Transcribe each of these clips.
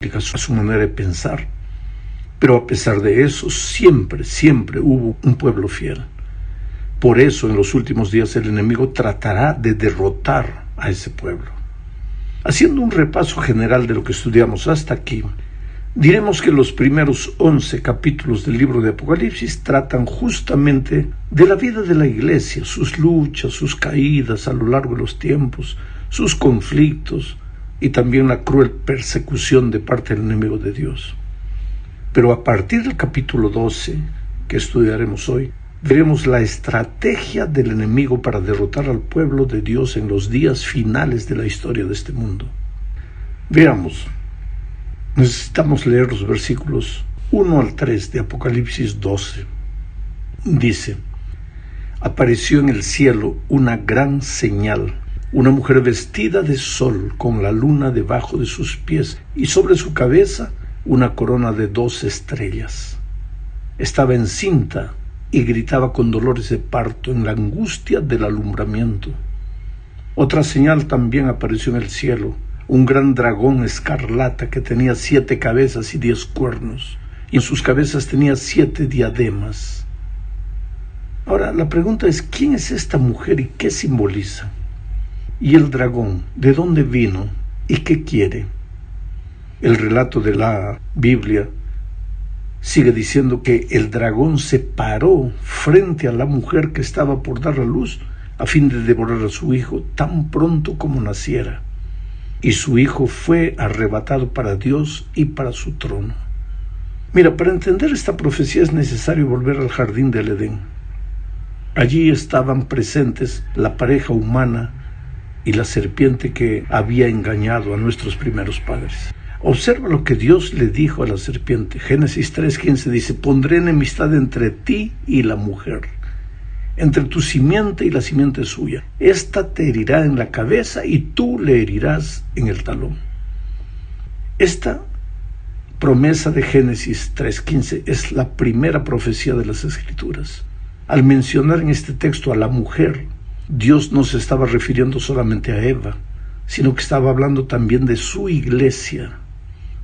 a su manera de pensar, pero a pesar de eso, siempre hubo un pueblo fiel. Por eso, en los últimos días, el enemigo tratará de derrotar a ese pueblo. Haciendo un repaso general de lo que estudiamos hasta aquí, diremos que los primeros 11 capítulos del libro de Apocalipsis tratan justamente de la vida de la iglesia, sus luchas, sus caídas a lo largo de los tiempos, sus conflictos y también la cruel persecución de parte del enemigo de Dios. Pero a partir del capítulo 12, que estudiaremos hoy, veremos la estrategia del enemigo para derrotar al pueblo de Dios en los días finales de la historia de este mundo. Veamos. Necesitamos leer los versículos 1 al 3 de Apocalipsis 12. Dice: apareció en el cielo una gran señal, una mujer vestida de sol con la luna debajo de sus pies y sobre su cabeza una corona de 2 estrellas. Estaba encinta y gritaba con dolores de parto en la angustia del alumbramiento. Otra señal también apareció en el cielo, un gran dragón escarlata que tenía 7 cabezas y 10 cuernos, y en sus cabezas tenía 7 diademas. Ahora, la pregunta es, ¿quién es esta mujer y qué simboliza? ¿Y el dragón, de dónde vino y qué quiere? El relato de la Biblia sigue diciendo que el dragón se paró frente a la mujer que estaba por dar a luz a fin de devorar a su hijo tan pronto como naciera. Y su hijo fue arrebatado para Dios y para su trono. Mira, para entender esta profecía es necesario volver al jardín del Edén. Allí estaban presentes la pareja humana y la serpiente que había engañado a nuestros primeros padres. Observa lo que Dios le dijo a la serpiente. Génesis 3:15 dice: pondré enemistad entre ti y la mujer, entre tu simiente y la simiente suya. Esta te herirá en la cabeza y tú le herirás en el talón. Esta promesa de Génesis 3:15 es la primera profecía de las Escrituras. Al mencionar en este texto a la mujer, Dios no se estaba refiriendo solamente a Eva, sino que estaba hablando también de su iglesia.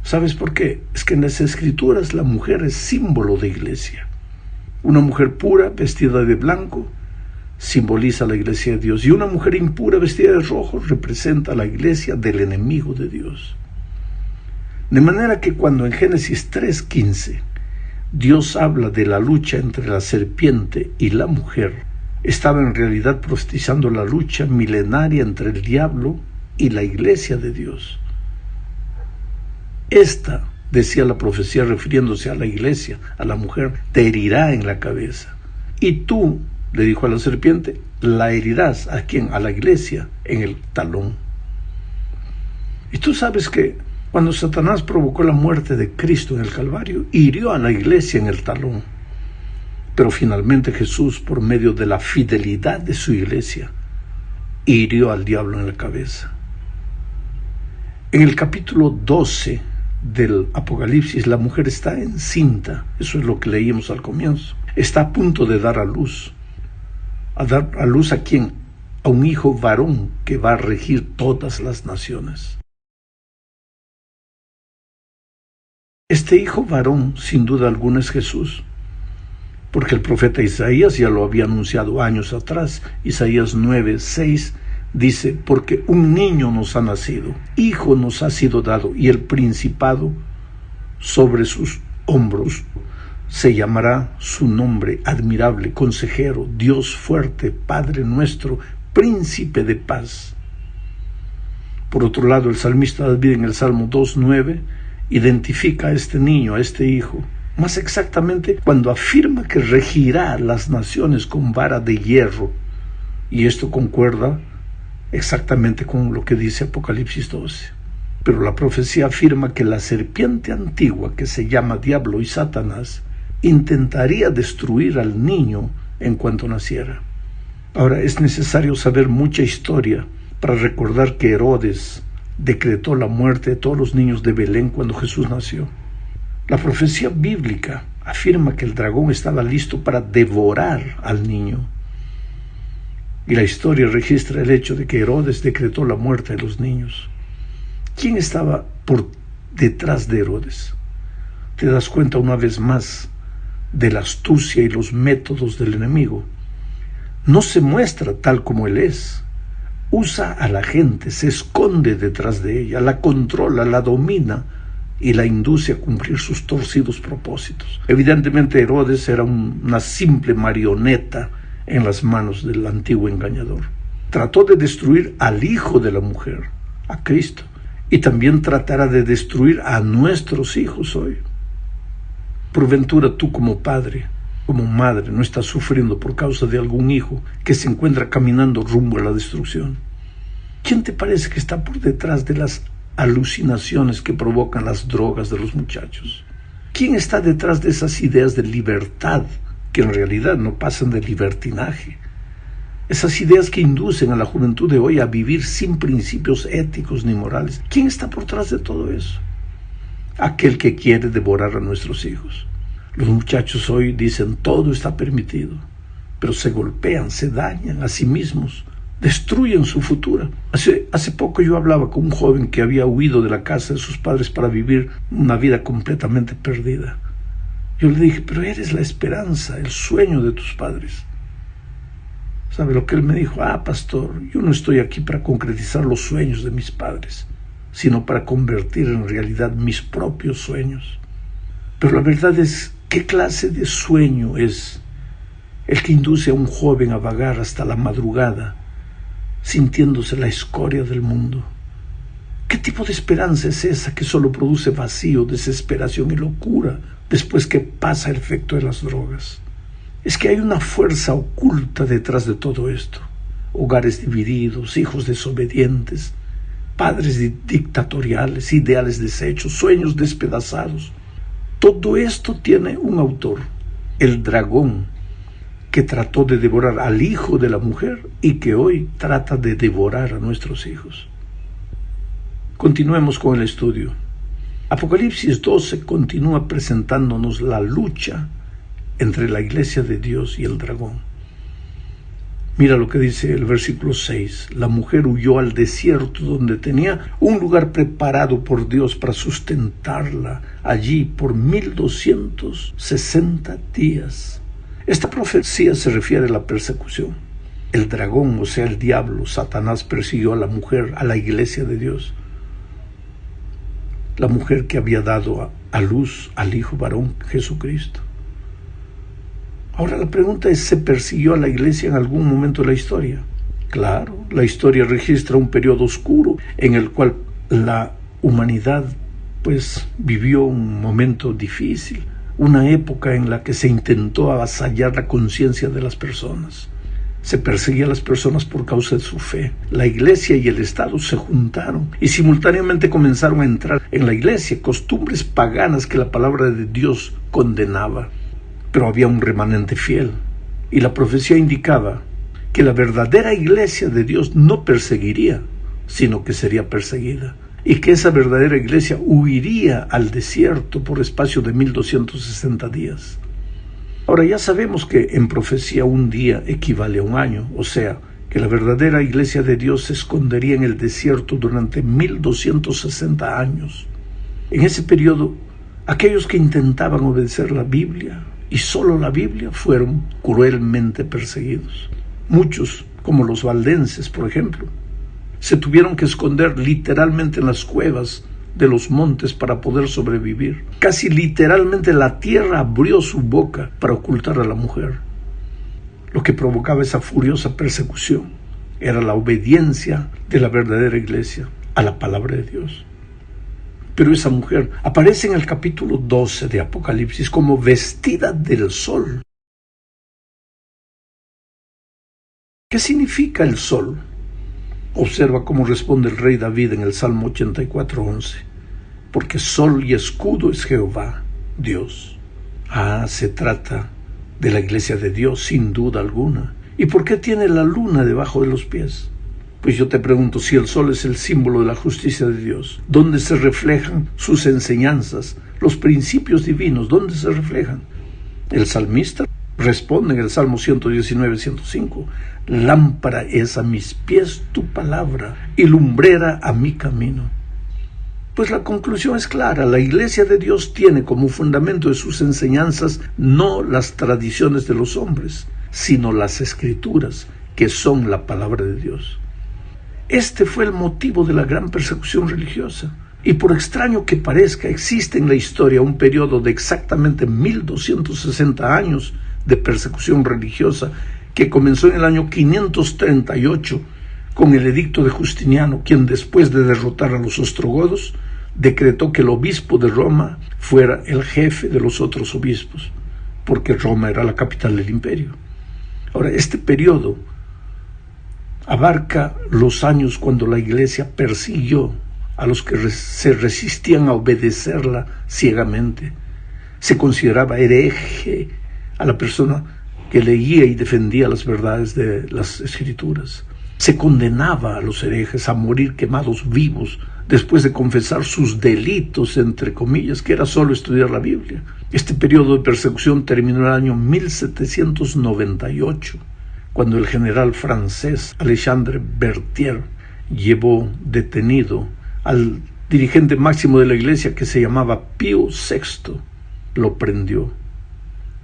¿Sabes por qué? Es que en las Escrituras la mujer es símbolo de iglesia. Una mujer pura, vestida de blanco, simboliza la iglesia de Dios. Y una mujer impura, vestida de rojo, representa la iglesia del enemigo de Dios. De manera que cuando en Génesis 3:15 Dios habla de la lucha entre la serpiente y la mujer, estaba en realidad profetizando la lucha milenaria entre el diablo y la iglesia de Dios. Esta, decía la profecía refiriéndose a la iglesia, a la mujer, te herirá en la cabeza. Y tú, le dijo a la serpiente, la herirás. ¿A quién? A la iglesia, en el talón. Y tú sabes que cuando Satanás provocó la muerte de Cristo en el Calvario, hirió a la iglesia en el talón. Pero finalmente Jesús, por medio de la fidelidad de su iglesia, hirió al diablo en la cabeza. En el capítulo 12 del Apocalipsis, la mujer está encinta. Eso es lo que leímos al comienzo. Está a punto de dar a luz. ¿A dar a luz a quién? A un hijo varón que va a regir todas las naciones. Este hijo varón, sin duda alguna, es Jesús, porque el profeta Isaías ya lo había anunciado años atrás. Isaías 9:6 dice: porque un niño nos ha nacido, hijo nos ha sido dado, y el principado sobre sus hombros. Se llamará su nombre admirable, consejero, Dios fuerte, Padre nuestro, príncipe de paz. Por otro lado, el salmista David en el Salmo 2:9 identifica a este niño, a este hijo, más exactamente cuando afirma que regirá las naciones con vara de hierro. Y esto concuerda exactamente con lo que dice Apocalipsis 12. Pero la profecía afirma que la serpiente antigua, que se llama Diablo y Satanás, intentaría destruir al niño en cuanto naciera. Ahora, es necesario saber mucha historia para recordar que Herodes decretó la muerte de todos los niños de Belén cuando Jesús nació. La profecía bíblica afirma que el dragón estaba listo para devorar al niño. Y la historia registra el hecho de que Herodes decretó la muerte de los niños. ¿Quién estaba por detrás de Herodes. Te das cuenta una vez más de la astucia y los métodos del enemigo. No se muestra tal como él es. Usa a la gente, se esconde detrás de ella, la controla, la domina y la induce a cumplir sus torcidos propósitos. Evidentemente Herodes era una simple marioneta en las manos del antiguo engañador. Trató de destruir al hijo de la mujer, a Cristo, y también tratará de destruir a nuestros hijos hoy. Por ventura tú como padre, como madre, no estás sufriendo por causa de algún hijo que se encuentra caminando rumbo a la destrucción. ¿Quién te parece que está por detrás de las alucinaciones que provocan las drogas de los muchachos? ¿Quién está detrás de esas ideas de libertad que en realidad no pasan de libertinaje? Esas ideas que inducen a la juventud de hoy a vivir sin principios éticos ni morales. ¿Quién está por detrás de todo eso? Aquel que quiere devorar a nuestros hijos. Los muchachos hoy dicen todo está permitido, pero se golpean, se dañan a sí mismos, destruyen su futuro. Hace poco yo hablaba con un joven que había huido de la casa de sus padres para vivir una vida completamente perdida. Yo le dije, pero eres la esperanza, el sueño de tus padres. ¿Sabe lo que él me dijo? Pastor, yo no estoy aquí para concretizar los sueños de mis padres, sino para convertir en realidad mis propios sueños. Pero la verdad es, ¿qué clase de sueño es el que induce a un joven a vagar hasta la madrugada, sintiéndose la escoria del mundo? ¿Qué tipo de esperanza es esa que solo produce vacío, desesperación y locura después que pasa el efecto de las drogas? Es que hay una fuerza oculta detrás de todo esto. Hogares divididos, hijos desobedientes, padres dictatoriales, ideales deshechos, sueños despedazados. Todo esto tiene un autor, el dragón, que trató de devorar al hijo de la mujer y que hoy trata de devorar a nuestros hijos. Continuemos con el estudio. Apocalipsis 12 continúa presentándonos la lucha entre la iglesia de Dios y el dragón. Mira lo que dice el versículo 6. La mujer huyó al desierto donde tenía un lugar preparado por Dios para sustentarla allí por 1260 días. Esta profecía se refiere a la persecución. El dragón, o sea, el diablo, Satanás, persiguió a la mujer, a la iglesia de Dios. La mujer que había dado a luz al hijo varón, Jesucristo. Ahora la pregunta es, ¿se persiguió a la iglesia en algún momento de la historia? Claro, la historia registra un periodo oscuro en el cual la humanidad vivió un momento difícil, una época en la que se intentó avasallar la conciencia de las personas. Se perseguía a las personas por causa de su fe. La iglesia y el Estado se juntaron y simultáneamente comenzaron a entrar en la iglesia costumbres paganas que la palabra de Dios condenaba. Pero había un remanente fiel, y la profecía indicaba que la verdadera iglesia de Dios no perseguiría, sino que sería perseguida, y que esa verdadera iglesia huiría al desierto por espacio de 1260 días. Ahora ya sabemos que en profecía un día equivale a un año, o sea, que la verdadera iglesia de Dios se escondería en el desierto durante 1260 años. En ese periodo, aquellos que intentaban obedecer la Biblia, y solo la Biblia, fueron cruelmente perseguidos. Muchos, como los valdenses, por ejemplo, se tuvieron que esconder literalmente en las cuevas de los montes para poder sobrevivir. Casi literalmente la tierra abrió su boca para ocultar a la mujer. Lo que provocaba esa furiosa persecución era la obediencia de la verdadera iglesia a la palabra de Dios. Pero esa mujer aparece en el capítulo 12 de Apocalipsis como vestida del sol. ¿Qué significa el sol? Observa cómo responde el rey David en el Salmo 84:11. Porque sol y escudo es Jehová, Dios. Se trata de la iglesia de Dios, sin duda alguna. ¿Y por qué tiene la luna debajo de los pies? Pues yo te pregunto, si el sol es el símbolo de la justicia de Dios, ¿dónde se reflejan sus enseñanzas, los principios divinos? ¿Dónde se reflejan? El salmista responde en el Salmo 119:105, lámpara es a mis pies tu palabra y lumbrera a mi camino. Pues la conclusión es clara: la Iglesia de Dios tiene como fundamento de sus enseñanzas no las tradiciones de los hombres, sino las Escrituras, que son la palabra de Dios. Este fue el motivo de la gran persecución religiosa. Y por extraño que parezca, existe en la historia un periodo de exactamente 1260 años de persecución religiosa que comenzó en el año 538 con el edicto de Justiniano, quien, después de derrotar a los ostrogodos, decretó que el obispo de Roma fuera el jefe de los otros obispos, porque Roma era la capital del imperio. Ahora, este periodo abarca los años cuando la Iglesia persiguió a los que se resistían a obedecerla ciegamente. Se consideraba hereje a la persona que leía y defendía las verdades de las Escrituras. Se condenaba a los herejes a morir quemados vivos después de confesar sus delitos, entre comillas, que era solo estudiar la Biblia. Este periodo de persecución terminó en el año 1798, cuando el general francés Alexandre Berthier llevó detenido al dirigente máximo de la Iglesia, que se llamaba Pío VI. Lo prendió.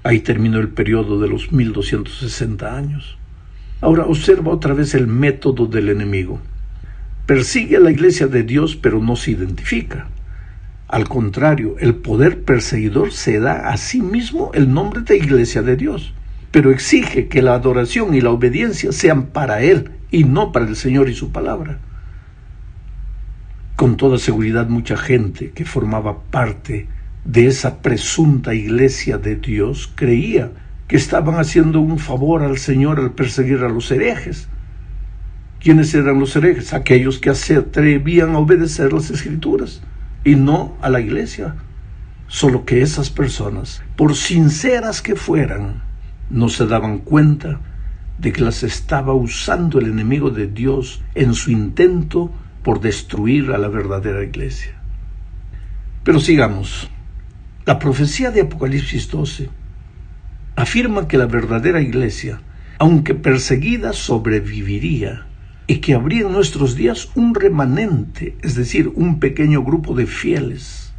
Ahí terminó el periodo de los 1260 años. Ahora observa otra vez el método del enemigo. Persigue a la Iglesia de Dios, pero no se identifica. Al contrario, el poder perseguidor se da a sí mismo el nombre de Iglesia de Dios, pero exige que la adoración y la obediencia sean para Él y no para el Señor y su palabra. Con toda seguridad, mucha gente que formaba parte de esa presunta Iglesia de Dios creía que estaban haciendo un favor al Señor al perseguir a los herejes. ¿Quiénes eran los herejes? Aquellos que se atrevían a obedecer las Escrituras y no a la Iglesia. Solo que esas personas, por sinceras que fueran, no se daban cuenta de que las estaba usando el enemigo de Dios en su intento por destruir a la verdadera Iglesia. Pero sigamos. La profecía de Apocalipsis 12 afirma que la verdadera Iglesia, aunque perseguida, sobreviviría y que habría en nuestros días un remanente, es decir, un pequeño grupo de fieles.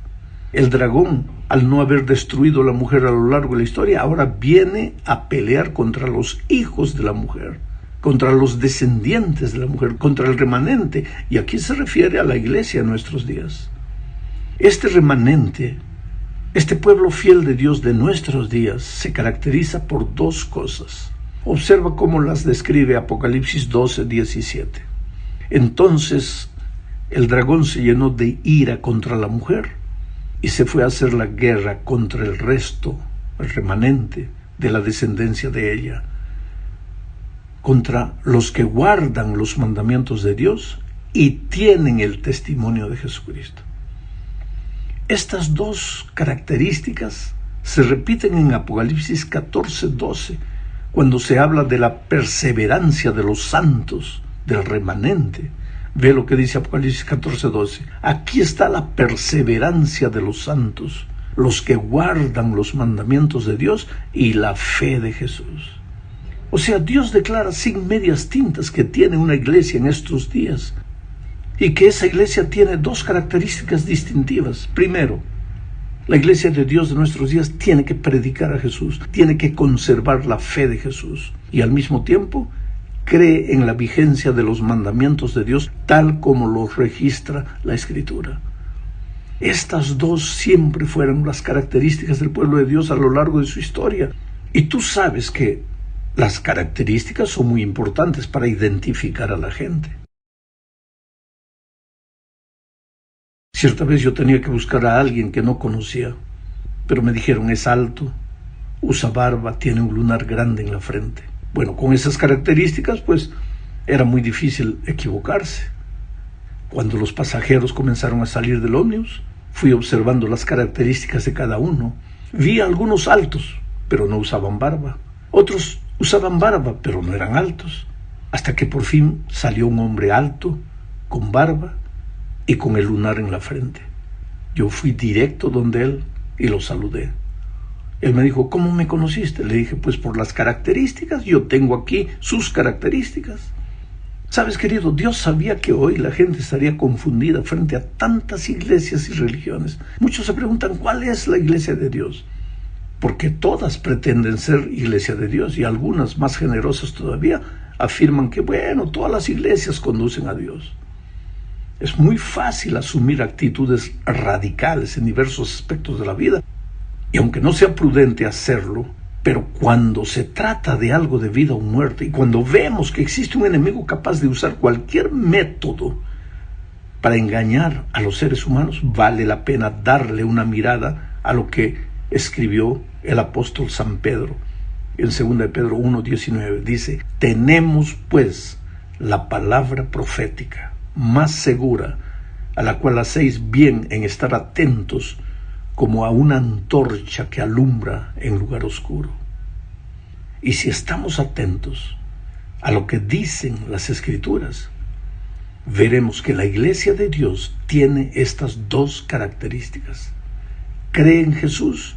El dragón, al no haber destruido a la mujer a lo largo de la historia, ahora viene a pelear contra los hijos de la mujer, contra los descendientes de la mujer, contra el remanente, y aquí se refiere a la Iglesia en nuestros días. Este remanente, este pueblo fiel de Dios de nuestros días, se caracteriza por dos cosas. Observa cómo las describe Apocalipsis 12:17. Entonces el dragón se llenó de ira contra la mujer y se fue a hacer la guerra contra el resto, el remanente de la descendencia de ella, contra los que guardan los mandamientos de Dios y tienen el testimonio de Jesucristo. Estas dos características se repiten en Apocalipsis 14:12, cuando se habla de la perseverancia de los santos, del remanente. Ve lo que dice Apocalipsis 14:12. Aquí está la perseverancia de los santos, los que guardan los mandamientos de Dios y la fe de Jesús. O sea, Dios declara sin medias tintas que tiene una iglesia en estos días y que esa iglesia tiene dos características distintivas. Primero, la Iglesia de Dios de nuestros días tiene que predicar a Jesús, tiene que conservar la fe de Jesús y al mismo tiempo cree en la vigencia de los mandamientos de Dios tal como los registra la Escritura. Estas dos siempre fueron las características del pueblo de Dios a lo largo de su historia. Y tú sabes que las características son muy importantes para identificar a la gente. Cierta vez yo tenía que buscar a alguien que no conocía, pero me dijeron: es alto, usa barba, tiene un lunar grande en la frente. Bueno, con esas características, pues, era muy difícil equivocarse. Cuando los pasajeros comenzaron a salir del ómnibus, fui observando las características de cada uno. Vi a algunos altos, pero no usaban barba. Otros usaban barba, pero no eran altos. Hasta que por fin salió un hombre alto, con barba y con el lunar en la frente. Yo fui directo donde él y lo saludé. Él me dijo: ¿cómo me conociste? Le dije: pues por las características, yo tengo aquí sus características. Sabes, querido, Dios sabía que hoy la gente estaría confundida frente a tantas iglesias y religiones. Muchos se preguntan, ¿cuál es la iglesia de Dios? Porque todas pretenden ser iglesia de Dios y algunas, más generosas todavía, afirman que, bueno, todas las iglesias conducen a Dios. Es muy fácil asumir actitudes radicales en diversos aspectos de la vida, y aunque no sea prudente hacerlo, pero cuando se trata de algo de vida o muerte, y cuando vemos que existe un enemigo capaz de usar cualquier método para engañar a los seres humanos, vale la pena darle una mirada a lo que escribió el apóstol San Pedro. En 2 de Pedro 1:19 dice: tenemos pues la palabra profética más segura, a la cual hacéis bien en estar atentos, como a una antorcha que alumbra en lugar oscuro. Y si estamos atentos a lo que dicen las Escrituras, veremos que la iglesia de Dios tiene estas dos características: cree en Jesús